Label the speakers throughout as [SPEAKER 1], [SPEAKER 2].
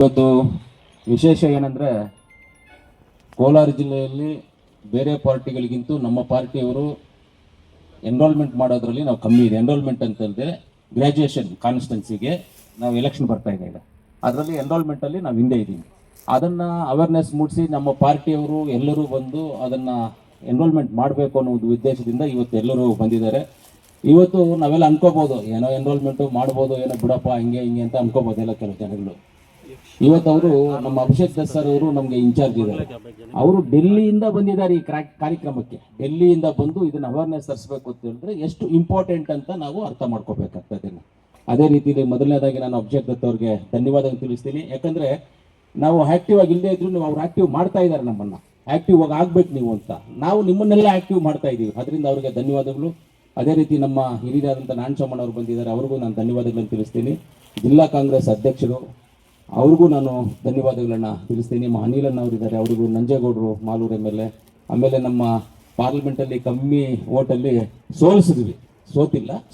[SPEAKER 1] ಇವತ್ತು ವಿಶೇಷ ಏನಂದರೆ ಕೋಲಾರ ಜಿಲ್ಲೆಯಲ್ಲಿ ಬೇರೆ ಪಾರ್ಟಿಗಳಿಗಿಂತೂ ನಮ್ಮ ಪಾರ್ಟಿಯವರು ಎನ್ರೋಲ್ಮೆಂಟ್ ಮಾಡೋದ್ರಲ್ಲಿ ನಾವು ಕಮ್ಮಿ ಇದೆ. ಎನ್ರೋಲ್ಮೆಂಟ್ ಅಂತ ಹೇಳಿದ್ರೆ ಗ್ರ್ಯಾಜುಯೇಷನ್ ಕಾನ್ಸ್ಟೆನ್ಸಿಗೆ ನಾವು ಎಲೆಕ್ಷನ್ ಬರ್ತಾ ಇದೆ. ಅದರಲ್ಲಿ ಎನ್ರೋಲ್ಮೆಂಟಲ್ಲಿ ನಾವು ಹಿಂದೆ ಇದ್ದೀವಿ. ಅದನ್ನು ಅವೇರ್ನೆಸ್ ಮೂಡಿಸಿ ನಮ್ಮ ಪಾರ್ಟಿಯವರು ಎಲ್ಲರೂ ಬಂದು ಅದನ್ನು ಎನ್ರೋಲ್ಮೆಂಟ್ ಮಾಡಬೇಕು ಅನ್ನೋ ಒಂದು ಉದ್ದೇಶದಿಂದ ಇವತ್ತು ಎಲ್ಲರೂ ಬಂದಿದ್ದಾರೆ. ಇವತ್ತು ನಾವೆಲ್ಲ ಅನ್ಕೋಬೋದು ಏನೋ ಎನ್ರೋಲ್ಮೆಂಟು ಮಾಡ್ಬೋದು, ಏನೋ ಬಿಡಪ್ಪ ಹಿಂಗೆ ಹಿಂಗೆ ಅಂತ ಅನ್ಕೋಬೋದು ಎಲ್ಲ ಕೆಲವು ಜನಗಳು. ಇವತ್ತು ಅವರು ನಮ್ಮ ಅಭಿಷೇಕ್ ದತ್ ಸರ್ ಅವರು ನಮಗೆ ಇನ್ಚಾರ್ಜ್ ಇದ್ದಾರೆ. ಅವರು ಡೆಲ್ಲಿಯಿಂದ ಬಂದಿದ್ದಾರೆ ಈ ಕಾರ್ಯಕ್ರಮಕ್ಕೆ. ಡೆಲ್ಲಿಯಿಂದ ಬಂದು ಇದನ್ನ ಅವೇರ್ನೆಸ್ ತರಿಸಬೇಕು ಅಂತ ಹೇಳಿದ್ರೆ ಎಷ್ಟು ಇಂಪಾರ್ಟೆಂಟ್ ಅಂತ ನಾವು ಅರ್ಥ ಮಾಡ್ಕೋಬೇಕಾಗ್ತದೆ. ಅದೇ ರೀತಿಯಲ್ಲಿ ಮೊದಲನೇದಾಗಿ ನಾನು ಅಭಿಷೇಕ್ ದತ್ ಅವ್ರಿಗೆ ಧನ್ಯವಾದ ತಿಳಿಸ್ತೀನಿ. ಯಾಕಂದ್ರೆ ನಾವು ಆಕ್ಟಿವ್ ಆಗಿ ಇಲ್ಲದೆ ಇದ್ರು ಅವ್ರು ಆಕ್ಟಿವ್ ಮಾಡ್ತಾ ಇದ್ದಾರೆ, ನಮ್ಮನ್ನ ಆಕ್ಟಿವ್ ಆಗಿ ಆಗ್ಬೇಕು ನೀವು ಅಂತ. ನಾವು ನಿಮ್ಮನ್ನೆಲ್ಲ ಆಕ್ಟಿವ್ ಮಾಡ್ತಾ ಇದ್ದೀವಿ, ಅದರಿಂದ ಅವರಿಗೆ ಧನ್ಯವಾದಗಳು. ಅದೇ ರೀತಿ ನಮ್ಮ ಹಿರಿಯರಾದಂಥ ನಾರಾಯಣಸ್ವಾಮಿ ಅವರು ಬಂದಿದ್ದಾರೆ, ಅವ್ರಿಗೂ ನಾನು ಧನ್ಯವಾದಗಳನ್ನು ತಿಳಿಸ್ತೀನಿ. ಜಿಲ್ಲಾ ಕಾಂಗ್ರೆಸ್ ಅಧ್ಯಕ್ಷರು ಅವ್ರಿಗೂ ನಾನು ಧನ್ಯವಾದಗಳನ್ನು ತಿಳಿಸ್ತೀನಿ. ನಮ್ಮ ಅನಿಲಣ್ಣ ಅವರಿದ್ದಾರೆ, ಅವ್ರಿಗೂ, ನಂಜೇಗೌಡರು ಮಾಲೂರು ಎಮ್.ಎಲ್.ಎ, ಆಮೇಲೆ ನಮ್ಮ ಪಾರ್ಲಿಮೆಂಟಲ್ಲಿ ಕಮ್ಮಿ ಓಟಲ್ಲಿ ಸೋಲಿಸಿದ್ವಿ,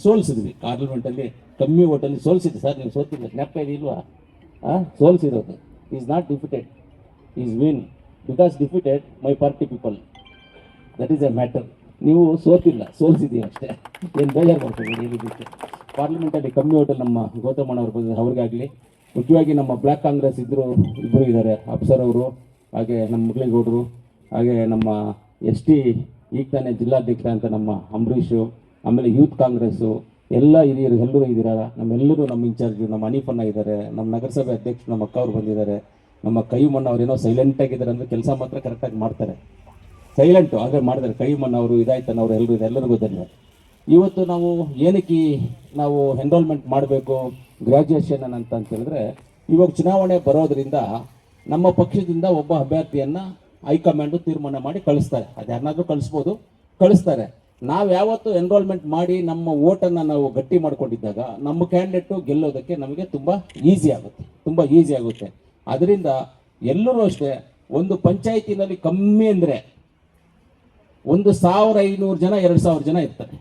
[SPEAKER 1] ಸೋಲಿಸಿದ್ವಿ ಪಾರ್ಲಿಮೆಂಟಲ್ಲಿ ಕಮ್ಮಿ ಓಟಲ್ಲಿ ಸೋಲಿಸಿದ್ವಿ ಸರ್. ನೀವು ಸೋತಿಲ್ಲ, ಜ್ಞಾಪಕ ಇದೆಯಿಲ್ವಾ? ಸೋಲಿಸಿರೋದು is not defeated, is win, because defeated my party people, that is a matter. ನೀವು ಸೋತಿಲ್ಲ, ಸೋಲಿಸಿದ್ದೀವಿ ಅಷ್ಟೇ, ಏನು ಬೇಜಾರು ಮಾಡ್ತೀವಿ. ಹೇಳಿದ್ದಕ್ಕೆ ಪಾರ್ಲಿಮೆಂಟಲ್ಲಿ ಕಮ್ಮಿ ಓಟಲ್ಲಿ ನಮ್ಮ ಗೌತಮಣ್ಣ ಅವರು ಬಂದಿದ್ದಾರೆ, ಅವ್ರಿಗಾಗಲಿ. ಮುಖ್ಯವಾಗಿ ನಮ್ಮ ಬ್ಲ್ಯಾಕ್ ಕಾಂಗ್ರೆಸ್ ಇಬ್ಬರು ಇದ್ದಾರೆ, ಅಪ್ಸರ್ ಅವರು, ಹಾಗೆ ನಮ್ಮ ಮುಗ್ಲೇಗೌಡರು, ಹಾಗೆ ನಮ್ಮ ST ಈಗ ತಾನೇ ಜಿಲ್ಲಾಧ್ಯಕ್ಷ ಅಂತ ನಮ್ಮ ಅಂಬರೀಷು, ಆಮೇಲೆ ಯೂತ್ ಕಾಂಗ್ರೆಸ್ಸು ಎಲ್ಲ ಹಿರಿಯರು ಎಲ್ಲರೂ ಇದ್ದೀರಾ. ನಮ್ಮೆಲ್ಲರೂ ನಮ್ಮ ಇನ್ಚಾರ್ಜು ನಮ್ಮ ಹನೀಫಣ್ಣ ಇದ್ದಾರೆ, ನಮ್ಮ ನಗರಸಭೆ ಅಧ್ಯಕ್ಷರು ನಮ್ಮ ಅಕ್ಕ ಅವರು ಬಂದಿದ್ದಾರೆ, ನಮ್ಮ ಕೈಮಣ್ಣ ಅವ್ರೇನೋ ಸೈಲೆಂಟಾಗಿದ್ದಾರೆ ಅಂದರೆ ಕೆಲಸ ಮಾತ್ರ ಕರೆಕ್ಟಾಗಿ ಮಾಡ್ತಾರೆ, ಸೈಲೆಂಟು ಆದರೆ ಮಾಡ್ತಾರೆ. ಕೈಮಣ್ಣ ಅವರು, ಇದಾಯ್ತಾನ ಅವರು ಎಲ್ಲರಿಗೂ ಧನ್ಯವಾದ. ಇವತ್ತು ನಾವು ಏನಕ್ಕೆ ನಾವು ಎನ್ರೋಲ್ಮೆಂಟ್ ಮಾಡಬೇಕು ಗ್ರ್ಯಾಜುಯೇಷನ್ ಅಂತ ಹೇಳಿದ್ರೆ, ಇವಾಗ ಚುನಾವಣೆ ಬರೋದ್ರಿಂದ ನಮ್ಮ ಪಕ್ಷದಿಂದ ಒಬ್ಬ ಅಭ್ಯರ್ಥಿಯನ್ನು ಹೈಕಮಾಂಡು ತೀರ್ಮಾನ ಮಾಡಿ ಕಳಿಸ್ತಾರೆ. ಅದು ಯಾರನ್ನಾದ್ರೂ ಕಳಿಸ್ತಾರೆ. ನಾವು ಯಾವತ್ತು ಎನ್ರೋಲ್ಮೆಂಟ್ ಮಾಡಿ ನಮ್ಮ ಓಟನ್ನು ನಾವು ಗಟ್ಟಿ ಮಾಡ್ಕೊಂಡಿದ್ದಾಗ ನಮ್ಮ ಕ್ಯಾಂಡಿಡೇಟು ಗೆಲ್ಲೋದಕ್ಕೆ ನಮಗೆ ತುಂಬ ಈಸಿ ಆಗುತ್ತೆ. ಅದರಿಂದ ಎಲ್ಲರೂ ಅಷ್ಟೇ, ಒಂದು ಪಂಚಾಯಿತಿನಲ್ಲಿ ಕಮ್ಮಿ ಅಂದರೆ 1500 ಜನ 2000 ಜನ ಇರ್ತಾರೆ.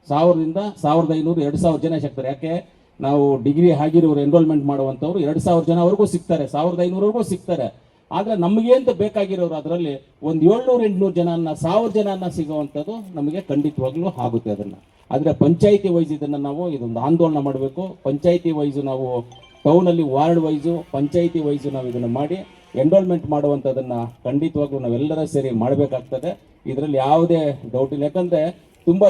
[SPEAKER 1] 1000ರಿಂದ 1500 2000 ಜನ ಸಿಗ್ತಾರೆ. ಯಾಕೆ? ನಾವು ಡಿಗ್ರಿ ಆಗಿರೋರು ಎನ್ರೋಲ್ಮೆಂಟ್ ಮಾಡುವಂಥವ್ರು 2000 ಜನವರೆಗೂ ಸಿಗ್ತಾರೆ, 1500ವರೆಗೂ ಸಿಗ್ತಾರೆ. ಆದರೆ ನಮಗೆ ಅಂತ ಬೇಕಾಗಿರೋರು ಅದರಲ್ಲಿ ಒಂದು 700-800 ಜನನ 1000 ಜನನ ಸಿಗುವಂಥದ್ದು ನಮಗೆ ಖಂಡಿತವಾಗ್ಲೂ ಆಗುತ್ತೆ. ಆದರೆ ಪಂಚಾಯಿತಿ ವೈಸ್ ಇದೊಂದು ಆಂದೋಲನ ಮಾಡಬೇಕು. ಪಂಚಾಯಿತಿ ವೈಸು ನಾವು ಟೌನಲ್ಲಿ ವಾರ್ಡ್ ವೈಸು ಪಂಚಾಯಿತಿ ವೈಸು ನಾವು ಇದನ್ನು ಮಾಡಿ ಎನ್ರೋಲ್ಮೆಂಟ್ ಮಾಡುವಂಥದ್ದನ್ನು ಖಂಡಿತವಾಗ್ಲೂ ನಾವೆಲ್ಲರೂ ಸೇರಿ ಮಾಡಬೇಕಾಗ್ತದೆ. ಇದರಲ್ಲಿ ಯಾವುದೇ ಡೌಟ್ ಇಲ್ಲ. ಯಾಕಂದರೆ ತುಂಬ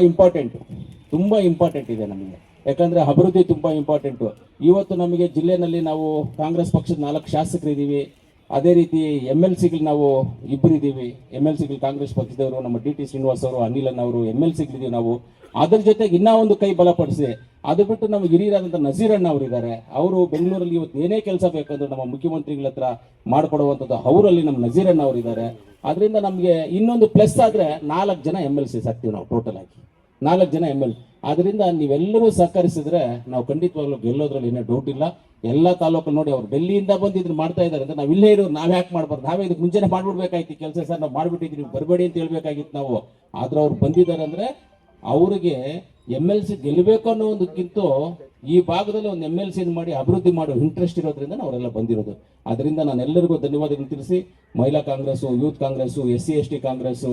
[SPEAKER 1] ಇಂಪಾರ್ಟೆಂಟ್ ಇದೆ ನಮಗೆ. ಯಾಕಂದರೆ ಅಭಿವೃದ್ಧಿ ತುಂಬ ಇಂಪಾರ್ಟೆಂಟು. ಇವತ್ತು ನಮಗೆ ಜಿಲ್ಲೆಯಲ್ಲಿ ನಾವು ಕಾಂಗ್ರೆಸ್ ಪಕ್ಷದ 4 ಶಾಸಕರಿದ್ದೀವಿ. ಅದೇ ರೀತಿ MLCಗಳು ನಾವು ಇಬ್ಬರಿದ್ದೀವಿ. MLCಗಳು ಕಾಂಗ್ರೆಸ್ ಪಕ್ಷದವರು, ನಮ್ಮ DT ಶ್ರೀನಿವಾಸ್ ಅವರು, ಅನಿಲಣ್ಣ ಅವರು MLCಗಳಿದ್ದೀವಿ ನಾವು. ಅದ್ರ ಜೊತೆಗೆ ಇನ್ನೂ ಒಂದು ಕೈ ಬಲಪಡಿಸಿ, ಅದು ಬಿಟ್ಟು ನಮಗೆ ಹಿರಿಯರಾದಂಥ ನಜೀರಣ್ಣ ಅವರಿದ್ದಾರೆ. ಅವರು ಬೆಂಗಳೂರಲ್ಲಿ ಇವತ್ತು ಏನೇ ಕೆಲಸ ಬೇಕಂದ್ರೆ ನಮ್ಮ ಮುಖ್ಯಮಂತ್ರಿಗಳ ಹತ್ರ ಮಾಡಿಕೊಡುವಂಥದ್ದು ಅವರಲ್ಲಿ ನಮ್ಮ ನಜೀರಣ್ಣ ಅವರಿದ್ದಾರೆ. ಅದರಿಂದ ನಮಗೆ ಇನ್ನೊಂದು ಪ್ಲಸ್ ಆದರೆ 4 ಜನ MLCs ಆಗ್ತೀವಿ ನಾವು, ಟೋಟಲ್ ಆಗಿ 4 ಜನ ML. ಆದ್ದರಿಂದ ನೀವೆಲ್ಲರೂ ಸಹಕರಿಸಿದ್ರೆ ನಾವು ಖಂಡಿತವಾಗ್ಲೂ ಗೆಲ್ಲೋದ್ರಲ್ಲಿ ಏನೋ ಡೌಟ್ ಇಲ್ಲ. ಎಲ್ಲ ತಾಲೂಕಲ್ಲಿ ನೋಡಿ, ಅವ್ರು ಡೆಲ್ಲಿಯಿಂದ ಬಂದು ಇದನ್ನು ಮಾಡ್ತಾ ಇದ್ದಾರೆ ಅಂತ ನಾವು ಇಲ್ಲೇ ಇರೋರು ನಾವು ಯಾಕೆ ಮಾಡಬಾರ್ದು? ನಾವೇ ಇದಕ್ಕೆ ಮುಂಚೆನೇ ಮಾಡ್ಬಿಡ್ಬೇಕಾಯ್ತು ಕೆಲಸ. ಸರ್ ನಾವು ಮಾಡಿಬಿಟ್ಟಿದ್ವಿ, ನೀವು ಬರಬೇಡಿ ಅಂತ ಹೇಳ್ಬೇಕಾಗಿತ್ತು ನಾವು. ಆದ್ರೆ ಅವ್ರು ಬಂದಿದ್ದಾರೆ ಅಂದರೆ ಅವರಿಗೆ MLC ಗೆಲ್ಲಬೇಕು ಅನ್ನೋ ಒಂದಕ್ಕಿಂತ ಈ ಭಾಗದಲ್ಲಿ ಒಂದು MLC ಮಾಡಿ ಅಭಿವೃದ್ಧಿ ಮಾಡೋ ಇಂಟ್ರೆಸ್ಟ್ ಇರೋದ್ರಿಂದ ಅವರೆಲ್ಲ ಬಂದಿರೋದು. ಅದರಿಂದ ನಾನು ಎಲ್ಲರಿಗೂ ಧನ್ಯವಾದಗಳು ತಿಳಿಸಿ, ಮಹಿಳಾ Congress, youth Congress, SC ST Congress,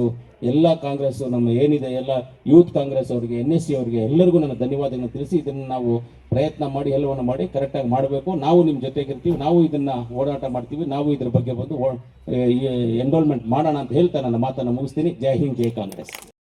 [SPEAKER 1] ಎಲ್ಲ ಕಾಂಗ್ರೆಸ್ಸು, ನಮ್ಮ ಏನಿದೆ ಎಲ್ಲ ಯೂತ್ ಕಾಂಗ್ರೆಸ್ ಅವರಿಗೆ, NSC ಅವರಿಗೆ ಎಲ್ಲರಿಗೂ ನನ್ನ ಧನ್ಯವಾದಗಳನ್ನು ತಿಳಿಸಿ, ಇದನ್ನು ನಾವು ಪ್ರಯತ್ನ ಮಾಡಿ ಎಲ್ಲವನ್ನು ಮಾಡಿ ಕರೆಕ್ಟಾಗಿ ಮಾಡಬೇಕು. ನಾವು ನಿಮ್ಮ ಜೊತೆಗಿರ್ತೀವಿ, ನಾವು ಇದನ್ನು ಓಡಾಟ ಮಾಡ್ತೀವಿ, ನಾವು ಇದ್ರ ಬಗ್ಗೆ ಬಂದು ಎನ್ರೋಲ್ಮೆಂಟ್ ಮಾಡೋಣ ಅಂತ ಹೇಳ್ತಾ ನನ್ನ ಮಾತನ್ನು ಮುಗಿಸ್ತೀನಿ. ಜೈ ಹಿಂದ್, ಜೈ ಕಾಂಗ್ರೆಸ್.